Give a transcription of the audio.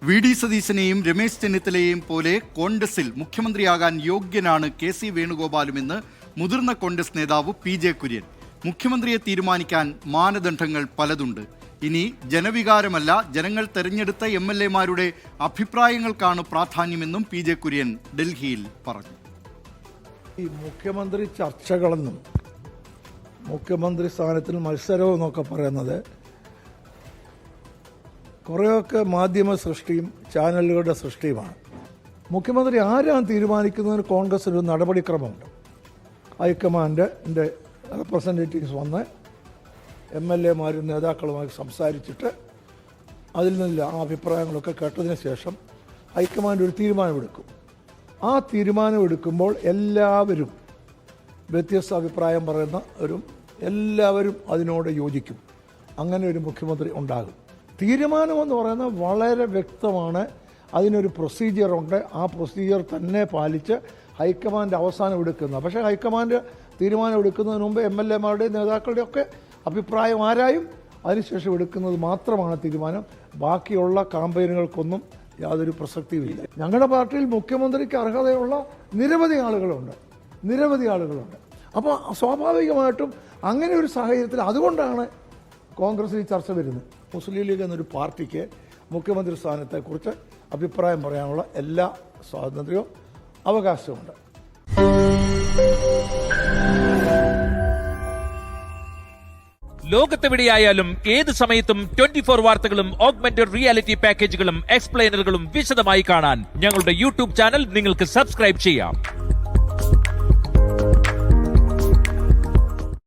V D സതീശനെയും Ramesh ചെന്നിത്തലയെയും പോലെ കോൺഗ്രസിൽ മുഖ്യമന്ത്രിയാകാൻ യോഗ്യനാണ് K C. വേണുഗോപാലുമെന്ന് മുതിർന്ന കോൺഗ്രസ് നേതാവ് പി.ജെ. കുര്യൻ. മുഖ്യമന്ത്രിയെ തീരുമാനിക്കാൻ മാനദണ്ഡങ്ങൾ പലതുണ്ട്. ഇനി ജനവികാരമല്ല, ജനങ്ങൾ തെരഞ്ഞെടുത്ത എം.എൽ.എമാരുടെ അഭിപ്രായങ്ങൾക്കാണ് പ്രാധാന്യമെന്നും പി.ജെ. കുര്യൻ ഡൽഹിയിൽ പറഞ്ഞു. ഈ മുഖ്യമന്ത്രി ചർച്ചകളെന്നും മുഖ്യമന്ത്രി സ്ഥാനത്തിൽ മത്സരവും എന്നൊക്കെ പറയുന്നത് കുറേയൊക്കെ മാധ്യമ സൃഷ്ടിയും ചാനലുകളുടെ സൃഷ്ടിയുമാണ്. മുഖ്യമന്ത്രി ആരാണ് തീരുമാനിക്കുന്നതിന് കോൺഗ്രസിനൊരു നടപടിക്രമമുണ്ട്. ഹൈക്കമാൻഡിൻ്റെ റെപ്രസെൻറ്റേറ്റീവ്സ് വന്ന് എം.എൽ.എമാരും നേതാക്കളുമായി സംസാരിച്ചിട്ട് അതിൽ നിന്നുള്ള ആ അഭിപ്രായങ്ങളൊക്കെ കേട്ടതിന് ശേഷം ഹൈക്കമാൻഡ് ഒരു തീരുമാനമെടുക്കും. ആ തീരുമാനമെടുക്കുമ്പോൾ എല്ലാവരും വ്യത്യസ്ത അഭിപ്രായം എല്ലാവരും അതിനോട് യോജിക്കും. അങ്ങനെ ഒരു മുഖ്യമന്ത്രി ഉണ്ടാകും. തീരുമാനമെന്ന് പറയുന്നത് വളരെ വ്യക്തമാണ്. അതിനൊരു പ്രൊസീജിയറുണ്ട്. ആ പ്രൊസീജിയർ തന്നെ പാലിച്ച് ഹൈക്കമാൻഡ് അവസാനം എടുക്കുന്ന. പക്ഷേ ഹൈക്കമാൻഡ് തീരുമാനം എടുക്കുന്നതിന് മുമ്പ് എം.എൽ.എമാരുടെയും നേതാക്കളുടെയും ഒക്കെ അഭിപ്രായം ആരായും അതിനുശേഷം എടുക്കുന്നത് മാത്രമാണ് തീരുമാനം. ബാക്കിയുള്ള കാമ്പയിനുകൾക്കൊന്നും യാതൊരു പ്രസക്തിയുമില്ല. ഞങ്ങളുടെ പാർട്ടിയിൽ മുഖ്യമന്ത്രിക്ക് അർഹതയുള്ള നിരവധി ആളുകളുണ്ട്. അപ്പോൾ സ്വാഭാവികമായിട്ടും അങ്ങനെ ഒരു സാഹചര്യത്തിൽ അതുകൊണ്ടാണ് കോൺഗ്രസിൽ ചർച്ച വരുന്നത്. മുസ്ലിം ലീഗ് എന്നൊരു പാർട്ടിക്ക് മുഖ്യമന്ത്രി സ്ഥാനത്തെക്കുറിച്ച് അഭിപ്രായം പറയാനുള്ള എല്ലാ സ്വാതന്ത്ര്യവും അവകാശവുമുണ്ട്. ലോകത്തെവിടെയായാലും ഏത് സമയത്തും 24 വാർത്തകളും ഓഗ്മെന്റഡ് റിയാലിറ്റി പാക്കേജുകളും എക്സ്പ്ലെയിനറുകളും വിശദമായി കാണാൻ ഞങ്ങളുടെ യൂട്യൂബ് ചാനൽ നിങ്ങൾക്ക് സബ്സ്ക്രൈബ് ചെയ്യാം.